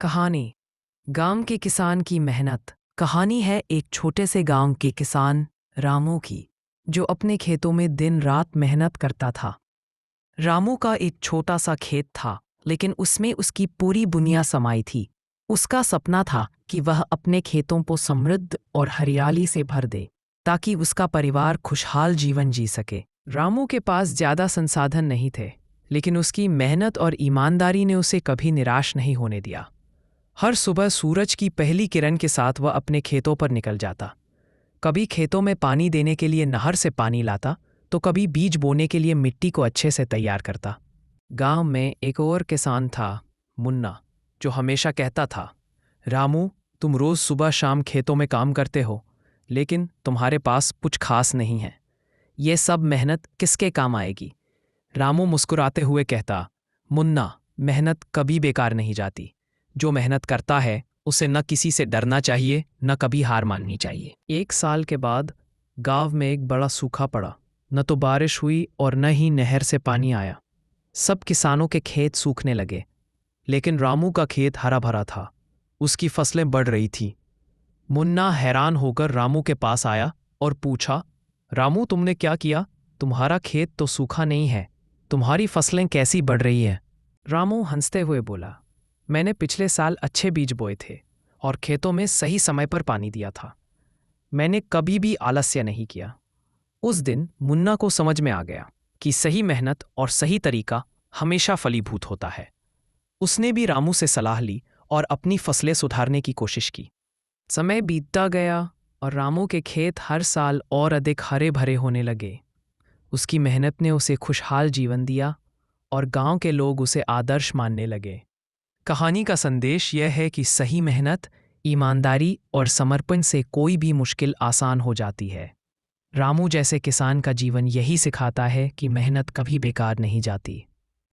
कहानी गांव के किसान की मेहनत। कहानी है एक छोटे से गांव के किसान रामू की, जो अपने खेतों में दिन रात मेहनत करता था। रामू का एक छोटा सा खेत था, लेकिन उसमें उसकी पूरी दुनिया समाई थी। उसका सपना था कि वह अपने खेतों को समृद्ध और हरियाली से भर दे, ताकि उसका परिवार खुशहाल जीवन जी सके। रामू के पास ज़्यादा संसाधन नहीं थे, लेकिन उसकी मेहनत और ईमानदारी ने उसे कभी निराश नहीं होने दिया। हर सुबह सूरज की पहली किरण के साथ वह अपने खेतों पर निकल जाता। कभी खेतों में पानी देने के लिए नहर से पानी लाता, तो कभी बीज बोने के लिए मिट्टी को अच्छे से तैयार करता। गांव में एक और किसान था, मुन्ना, जो हमेशा कहता था, रामू, तुम रोज सुबह शाम खेतों में काम करते हो, लेकिन तुम्हारे पास कुछ खास नहीं है। ये सब मेहनत किसके काम आएगी? रामू मुस्कुराते हुए कहता, मुन्ना, मेहनत कभी बेकार नहीं जाती। जो मेहनत करता है उसे न किसी से डरना चाहिए, न कभी हार माननी चाहिए। एक साल के बाद गांव में एक बड़ा सूखा पड़ा। न तो बारिश हुई और न ही नहर से पानी आया। सब किसानों के खेत सूखने लगे, लेकिन रामू का खेत हरा भरा था। उसकी फसलें बढ़ रही थी। मुन्ना हैरान होकर रामू के पास आया और पूछा, रामू, तुमने क्या किया? तुम्हारा खेत तो सूखा नहीं है, तुम्हारी फसलें कैसी बढ़ रही हैं? रामू हंसते हुए बोला, मैंने पिछले साल अच्छे बीज बोए थे और खेतों में सही समय पर पानी दिया था। मैंने कभी भी आलस्य नहीं किया। उस दिन मुन्ना को समझ में आ गया कि सही मेहनत और सही तरीका हमेशा फलीभूत होता है। उसने भी रामू से सलाह ली और अपनी फसलें सुधारने की कोशिश की। समय बीतता गया और रामू के खेत हर साल और अधिक हरे भरे होने लगे। उसकी मेहनत ने उसे खुशहाल जीवन दिया और गांव के लोग उसे आदर्श मानने लगे। कहानी का संदेश यह है कि सही मेहनत, ईमानदारी और समर्पण से कोई भी मुश्किल आसान हो जाती है। रामू जैसे किसान का जीवन यही सिखाता है कि मेहनत कभी बेकार नहीं जाती।